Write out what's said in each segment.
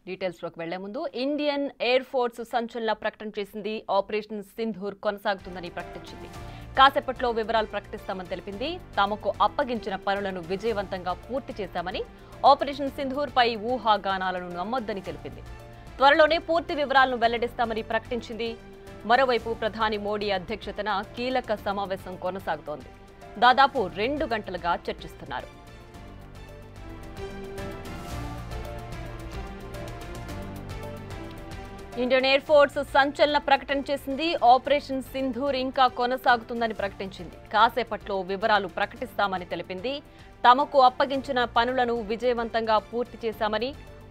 డీటెయిల్స్లోకి వెళ్లే ముందు ఇండియన్ ఎయిర్ ఫోర్స్ సంచలన ప్రకటన చేసింది. ఆపరేషన్ సింధూర్ కొనసాగుతుందని ప్రకటించింది. కాసేపట్లో వివరాలు ప్రకటిస్తామని తెలిపింది. తమకు అప్పగించిన పనులను విజయవంతంగా పూర్తి చేశామని, ఆపరేషన్ సింధూర్ పై ఊహాగానాలను నమ్మొద్దని తెలిపింది. త్వరలోనే పూర్తి వివరాలను వెల్లడిస్తామని ప్రకటించింది. మరోవైపు ప్రధాని మోడీ అధ్యక్షతన కీలక సమావేశం కొనసాగుతోంది. దాదాపు 2 గంటలుగా చర్చిస్తున్నారు. ఇండియన్ ఎయిర్ ఫోర్స్ సంచలన ప్రకటన చేసింది. ఆపరేషన్ సింధూర్ ఇంకా కొనసాగుతుందని ప్రకటించింది. కాసేపట్లో వివరాలు ప్రకటిస్తామని తెలిపింది. తమకు అప్పగించిన పనులను విజయవంతంగా పూర్తి చేశామని,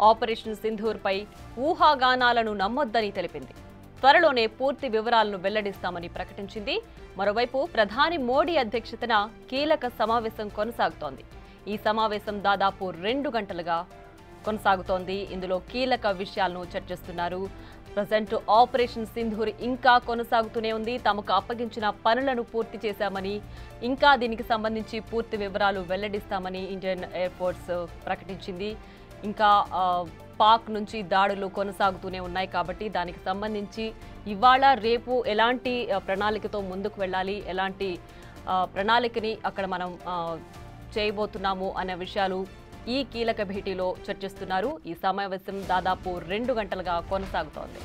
ఆపరేషన్ సింధూర్ పై ఊహాగానాలను నమ్మొద్దని తెలిపింది. త్వరలోనే పూర్తి వివరాలను వెల్లడిస్తామని ప్రకటించింది. మరోవైపు ప్రధాని మోడీ అధ్యక్షతన కీలక సమావేశం కొనసాగుతోంది. ఈ సమావేశం దాదాపు 2 గంటలుగా కొనసాగుతోంది. ఇందులో కీలక విషయాలను చర్చిస్తున్నారు. ప్రజెంట్ ఆపరేషన్ సింధూర్ ఇంకా కొనసాగుతూనే ఉంది. తమకు అప్పగించిన పనులను పూర్తి చేశామని, ఇంకా దీనికి సంబంధించి పూర్తి వివరాలు వెల్లడిస్తామని ఇండియన్ ఎయిర్ ఫోర్స్ ప్రకటించింది. ఇంకా పాక్ నుంచి దాడులు కొనసాగుతూనే ఉన్నాయి కాబట్టి దానికి సంబంధించి ఇవాళ రేపు ఎలాంటి ప్రణాళికతో ముందుకు వెళ్ళాలి, ఎలాంటి ప్రణాళికని అక్కడ మనం చేయబోతున్నాము అనే విషయాలు ఈ కీలక భేటీలో చర్చిస్తున్నారు. ఈ సమావేశం దాదాపు 2 గంటలుగా కొనసాగుతోంది.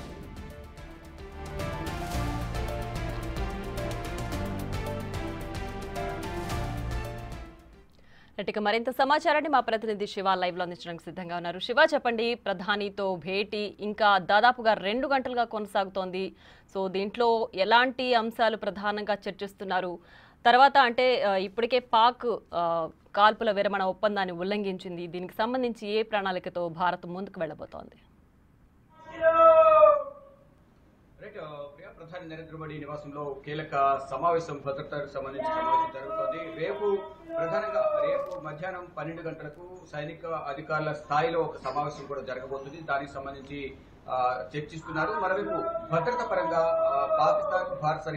ఇక మరింత సమాచారాన్ని మా ప్రతినిధి శివ లైవ్ లో అందించడానికి సిద్ధంగా ఉన్నారు. శివ, చెప్పండి, ప్రధానితో భేటీ ఇంకా దాదాపుగా 2 గంటలుగా కొనసాగుతోంది. సో దీంట్లో ఎలాంటి అంశాలు ప్రధానంగా చర్చిస్తున్నారు? తర్వాత అంటే ఇప్పటికే పాక్ కాల్పుల విరమణ ఒప్పందాన్ని ఉల్లంఘించింది. దీనికి సంబంధించి ఏ ప్రణాళికతో భారత్ ముందుకు వెళ్లబోతోంది? ప్రధాని నరేంద్ర మోడీ నివాసంలో కీలక సమావేశం, భద్రతకు సంబంధించిన సమావేశం జరుగుతోంది. రేపు మధ్యాహ్నం 12 గంటలకు సైనిక అధికారుల స్థాయిలో ఒక సమావేశం కూడా జరగబోతుంది. దానికి సంబంధించి చర్చిస్తున్నారు. మరోవైపు భద్రత పరంగా పాకిస్తాన్ భారత్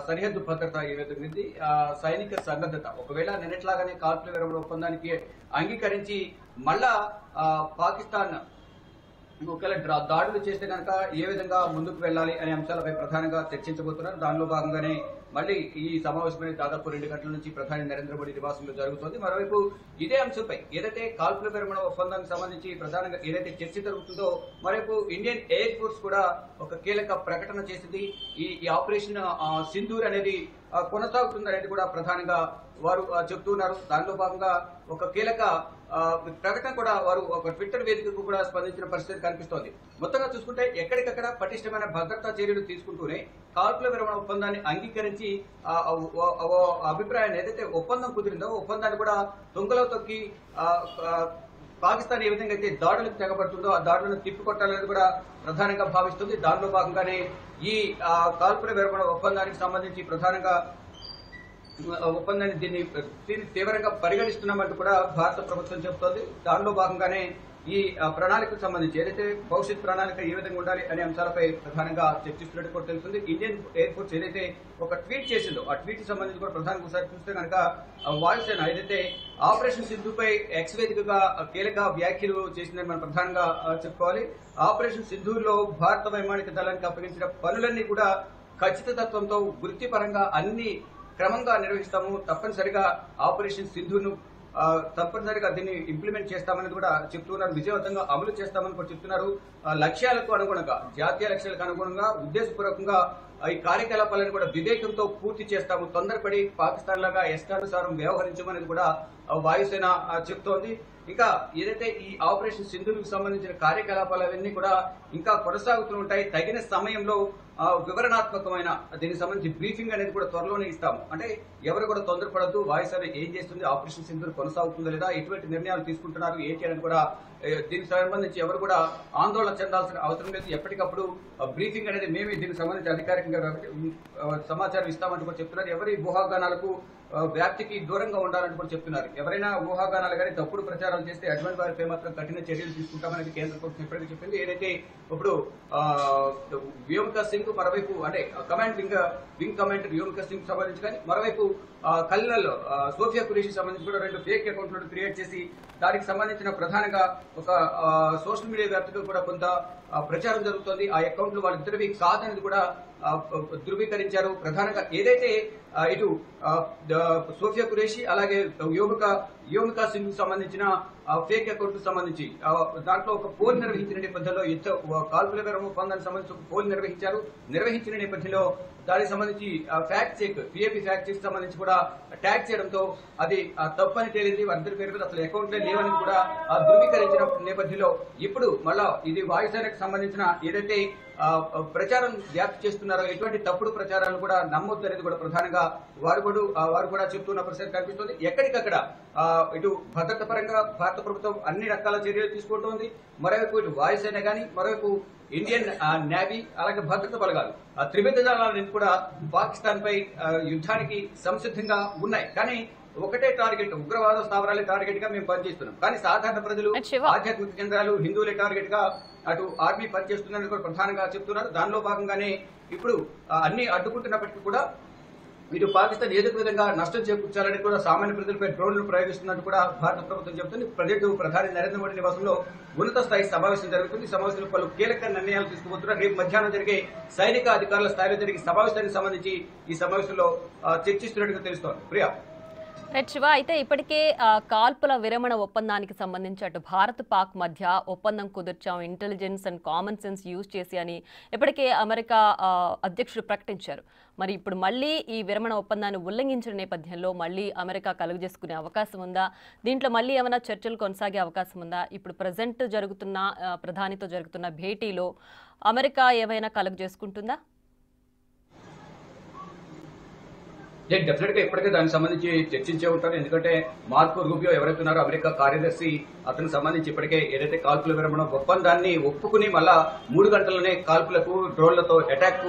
సరిహద్దు భద్రత ఏ విధంగా ఉంది, సైనిక సన్నద్ధత ఒకవేళ నిన్నట్లాగానే కాల్పుల విరమణ ఒప్పందానికి అంగీకరించి మళ్ళా పాకిస్తాన్ ఒకవేళ దాడులు చేస్తే కనుక ఏ విధంగా ముందుకు వెళ్లాలి అనే అంశాలపై ప్రధానంగా చర్చించబోతున్నారు. దానిలో భాగంగానే మళ్ళీ ఈ సమావేశం దాదాపు 2 గంటల నుంచి ప్రధాని నరేంద్ర మోడీ నివాసంలో జరుగుతోంది. మరోవైపు ఇదే అంశంపై ఏదైతే కాల్పుల విరమణ ఒప్పందానికి సంబంధించి ప్రధానంగా ఏదైతే చర్చ జరుగుతుందో, మరోవైపు ఇండియన్ ఎయిర్ ఫోర్స్ కూడా ఒక కీలక ప్రకటన చేసింది. ఈ ఆపరేషన్ సింధూర్ అనేది కొనసాగుతుంది అనేది కూడా ప్రధానంగా వారు చెప్తున్నారు. దానిలో భాగంగా ఒక కీలక ప్రకటన కూడా వారు ఒక ట్విట్టర్ వేదికకు కూడా స్పందించిన పరిస్థితి కనిపిస్తోంది. మొత్తంగా చూసుకుంటే ఎక్కడికక్కడ పటిష్టమైన భద్రతా చర్యలు తీసుకుంటూనే కాల్పుల విరమణ ఒప్పందాన్ని అంగీకరించి అభిప్రాయాన్ని ఏదైతే ఒప్పందం కుదిరిందో ఒప్పందాన్ని కూడా తుంగలో తొక్కి పాకిస్తాన్ ఏ విధంగా అయితే దాడులకు తెగబడుతుందో ఆ దాడులను తిప్పికొట్టాలని కూడా ప్రధానంగా భావిస్తుంది. దానిలో భాగంగానే ఈ కాల్పుల విరమణ ఒప్పందానికి సంబంధించి ప్రధానంగా ఒప్పందాన్ని దీన్ని తీవ్రంగా పరిగణిస్తున్నామంటూ కూడా భారత ప్రభుత్వం చెబుతోంది. దానిలో భాగంగానే ఈ ప్రణాళికకు సంబంధించి ఏదైతే భవిష్యత్ ప్రణాళిక ఏ విధంగా ఉండాలి అనే అంశాలపై ప్రధానంగా చర్చిస్తున్నట్టు కూడా తెలుస్తుంది. ఇండియన్ ఎయిర్ ఫోర్స్ ఏదైతే ఒక ట్వీట్ చేసిందో ఆ ట్వీట్ కి సంబంధించి కూడా ప్రధానంగా ఒకసారి చూస్తే కనుక వాయుసేన ఏదైతే ఆపరేషన్ సింధూపై ఎక్స్ వేదికగా కీలక వ్యాఖ్యలు చేసిందని మనం ప్రధానంగా చెప్పుకోవాలి. ఆపరేషన్ సింధూర్ లో భారత వైమానిక దళానికి అప్పగించిన పనులన్నీ కూడా ఖచ్చితత్వంతో వృత్తిపరంగా అన్ని క్రమంగా నిర్వహిస్తాము, తప్పనిసరిగా ఆపరేషన్ సింధూర్ను తప్పనిసరిగా దీన్ని ఇంప్లిమెంట్ చేస్తామని కూడా చెప్తున్నారు. విజయవంతంగా అమలు చేస్తామని కూడా చెప్తున్నారు. లక్ష్యాలకు అనుగుణంగా, జాతీయ లక్ష్యాలకు అనుగుణంగా ఉద్దేశపూర్వకంగా ఈ కార్యకలాపాలను కూడా వివేకంతో పూర్తి చేస్తాము, తొందరపడి పాకిస్తాన్ లాగా ఇష్టానుసారం వ్యవహరించమనేది కూడా వాయుసేన చెప్తోంది. ఇంకా ఏదైతే ఈ ఆపరేషన్ సింధూర్కు సంబంధించిన కార్యకలాపాలవన్నీ కూడా ఇంకా కొనసాగుతూ ఉంటాయి. తగిన సమయంలో వివరణాత్మకమైన దీనికి సంబంధించి బ్రీఫింగ్ అనేది కూడా త్వరలోనే ఇస్తాము. అంటే ఎవరు కూడా తొందరపడద్దు, వాయుసేన ఏం చేస్తుంది, ఆపరేషన్ సింధూర్ కొనసాగుతుందా లేదా, ఎటువంటి నిర్ణయాలు తీసుకుంటున్నారు ఏంటి అనేది కూడా దీనికి సంబంధించి ఎవరు కూడా ఆందోళన చెందాల్సిన అవసరం లేదు. ఎప్పటికప్పుడు బ్రీఫింగ్ అనేది మేమే దీనికి సంబంధించి అధికారికంగా సమాచారం ఇస్తామంటూ కూడా చెప్తున్నారు. ఎవరి ఊహాగానాలకు వ్యాప్తికి దూరంగా ఉండాలని కూడా చెప్తున్నారు. ఎవరైనా ఊహాగానాలు కానీ తప్పుడు ప్రచారాలు చేస్తే అటువంటి వారిపై మాత్రం కఠిన చర్యలు తీసుకుంటామనేది కేంద్ర ప్రభుత్వం ఇప్పటికీ చెప్పింది. ఏదైతే ఇప్పుడు వ్యోమికా సింగ్ మరోవైపు అంటే వింగ్ కమాండర్ వ్యోమికా సింగ్ సంబంధించి కానీ మరోవైపు కల్నల్ సోఫియా ఖురేషి సంబంధించి కూడా 2 ఫేక్ అకౌంట్లను క్రియేట్ చేసి దానికి సంబంధించిన ప్రధానంగా ఒక సోషల్ మీడియా వ్యాప్తిగా కూడా కొంత ప్రచారం జరుగుతోంది. ఆ అకౌంట్లు వాళ్ళిద్దరివి కాదనేది కూడా ధృవీకరించారు. ప్రధానంగా ఏదైతే ఇటు సోఫియా ఖురేషి అలాగే వ్యోమికా సింగ్ సంబంధించిన ఫేక్ అకౌంట్ సంబంధించి దాంట్లో ఒక పోల్ నిర్వహించిన నేపథ్యంలో కాల్పుల విరమణ ఒప్పందానికి సంబంధించి ఒక పోల్ నిర్వహించిన నేపథ్యంలో దానికి సంబంధించి పిఏపి ఫ్యాక్ట్ చెక్ సంబంధించి కూడా ట్యాగ్ చేయడంతో అది తప్పని తేలింది. వారిద్దరి పేరు మీద అసలు అకౌంట్లే లేవని కూడా ధృవీకరించిన నేపథ్యంలో ఇప్పుడు మళ్ళా ఇది వాయుసేనకు సంబంధించిన ఏదైతే ప్రచారం వ్యాప్తి చేస్తున్నారో ఎటువంటి తప్పుడు ప్రచారాలను కూడా నమ్మొద్దు అనేది కూడా ప్రధానంగా వారు కూడా చెప్తున్న పరిస్థితి కనిపిస్తుంది. ఎక్కడికక్కడ ఇటు భద్రత పరంగా భారత ప్రభుత్వం అన్ని రకాల చర్యలు తీసుకుంటోంది. మరోవైపు ఇటు వాయుసేన గాని మరోవైపు ఇండియన్ నేవీ అలాగే భద్రతా బలగాలు త్రివిధ దళాలన్నీ కూడా పాకిస్తాన్ పై యుద్ధానికి సంసిద్ధంగా ఉన్నాయి. కానీ ఒకటే టార్గెట్, ఉగ్రవాద స్థావరాలే టార్గెట్ గా మేము పనిచేస్తున్నాం. కానీ సాధారణ ప్రజలు, ఆధ్యాత్మిక కేంద్రాలు, హిందువులే టార్గెట్ గా అటు ఆర్మీ పనిచేస్తుందని కూడా ప్రధానంగా చెప్తున్నారు. దానిలో భాగంగానే ఇప్పుడు అన్ని అడ్డుకుంటున్నప్పటికీ కూడా ఇటు పాకిస్తాన్ ఏదో విధంగా నష్టం చేకూర్చాలని కూడా సామాన్య ప్రజలపై డ్రోన్లు ప్రయోగిస్తున్నట్టు కూడా భారత ప్రభుత్వం చెబుతుంది. ప్రధాని నరేంద్ర మోడీ నివాసంలో ఉన్నత స్థాయి సమావేశం జరుగుతుంది. ఈ సమావేశంలో పలు కీలక నిర్ణయాలు తీసుకుపోతున్నారు. రేపు మధ్యాహ్నం జరిగే సైనిక అధికారుల స్థాయిలో జరిగే సమావేశానికి సంబంధించి ఈ సమావేశంలో చర్చిస్తున్నట్టుగా తెలుస్తోంది. ప్రియా రైట్ శివ, అయితే ఇప్పటికే కాల్పుల విరమణ ఒప్పందానికి సంబంధించి అటు భారత్ పాక్ మధ్య ఒప్పందం కుదిర్చాం intelligence and common sense use చేసి అని ఇప్పటికే అమెరికా అధ్యక్షుడు ప్రకటించారు. మరి ఇప్పుడు మళ్ళీ ఈ విరమణ ఒప్పందాన్ని ఉల్లంఘించిన నేపథ్యంలో మళ్ళీ అమెరికా కలుగజేసుకునే అవకాశం ఉందా? దీంట్లో మళ్ళీ ఏమైనా చర్చలు కొనసాగే అవకాశం ఉందా? ఇప్పుడు ప్రజెంట్ జరుగుతున్న ప్రధానితో జరుగుతున్న భేటీలో అమెరికా ఏమైనా కలుగజేసుకుంటుందా? డెఫినెట్ గా ఇప్పటికే దానికి సంబంధించి చర్చించే ఉంటారు. ఎందుకంటే మార్కో రూబియో ఎవరైతే ఉన్నారో అమెరికా కార్యదర్శి, అతనికి సంబంధించి ఇప్పటికే ఏదైతే కాల్పుల విరమణ ఒప్పందాన్ని ఒప్పుకుని మళ్ళా 3 గంటలనే కాల్పులకు, డ్రోన్లతో అటాక్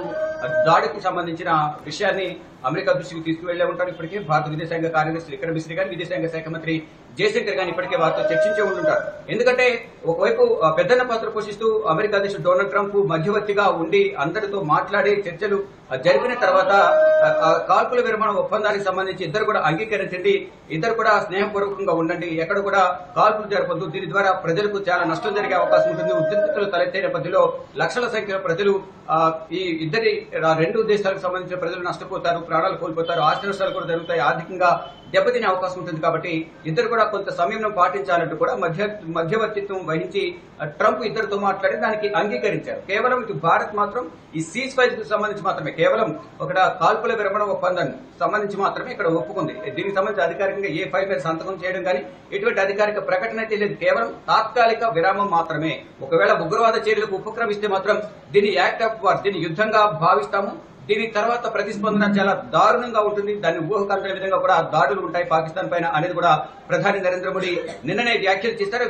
దాడికి సంబంధించిన విషయాన్ని అమెరికా దృష్టికి తీసుకువెళ్లే ఉంటారు. ఇప్పటికే భారత విదేశాంగ కార్యదర్శి విక్రమ్ మిశ్రీ గాని, విదేశాంగ శాఖ మంత్రి జయశంకర్ గాని ఇప్పటికే వారితో చర్చించే ఉంటుంటారు. ఎందుకంటే ఒకవైపు పెద్దన్న పాత్ర పోషిస్తూ అమెరికా అధ్యక్షుడు డొనాల్డ్ ట్రంప్ మధ్యవర్తిగా ఉండి అందరితో మాట్లాడి చర్చలు జరిపిన తర్వాత కాల్పుల విరమణ ఒప్పందానికి సంబంధించి ఇద్దరు కూడా అంగీకరించండి, ఇద్దరు కూడా స్నేహపూర్వకంగా ఉండండి, ఎక్కడ కూడా కాల్పులు జరపొద్దు, దీని ద్వారా ప్రజలకు చాలా నష్టం జరిగే అవకాశం ఉంటుంది. ఉద్రిక్తతలు తలెత్తే నేపథ్యంలో లక్షల సంఖ్యలో ప్రజలు ఈ ఇద్దరి 2 దేశాలకు సంబంధించిన ప్రజలు నష్టపోతారు, ప్రాణాలు కోల్పోతారు, ఆస్తి నష్టాలు కూడా జరుగుతాయి, ఆర్థికంగా దెబ్బతినే అవకాశం ఉంటుంది. కాబట్టి ఇద్దరు కూడా కొంత సమయం పాటించాలంటూ కూడా మధ్యవర్తిత్వం వహించి ట్రంప్ ఇద్దరితో మాట్లాడి దానికి అంగీకరించారు. కేవలం ఇటు భారత్ మాత్రం ఈ సీజ్ ఫైర్ కు సంబంధించి మాత్రమే, కేవలం ఒక కాల్పుల విరమణ ఒప్పందాన్ని సంబంధించి మాత్రమే ఇక్కడ ఒప్పుకుంది. దీనికి సంబంధించి అధికారికంగా ఏ ఫైల్ మీద సంతకం చేయడం కానీ ఎటువంటి అధికారిక ప్రకటన అయితే లేదు. కేవలం తాత్కాలిక విరామం మాత్రమే. ఒకవేళ ఉగ్రవాద చర్యలకు ఉపక్రమిస్తే మాత్రం దీన్ని యాక్ట్ ఆఫ్ వార్, దీన్ని యుద్ధంగా భావిస్తాము, దీని తర్వాత ప్రతిస్పందన చాలా దారుణంగా ఉంటుంది, దాన్ని ఊహకందనే విధంగా కూడా దాడులు ఉంటాయి పాకిస్తాన్ పైన అనేది కూడా ప్రధాని నరేంద్ర మోడీ నిన్ననే వ్యాఖ్యలు చేశారు.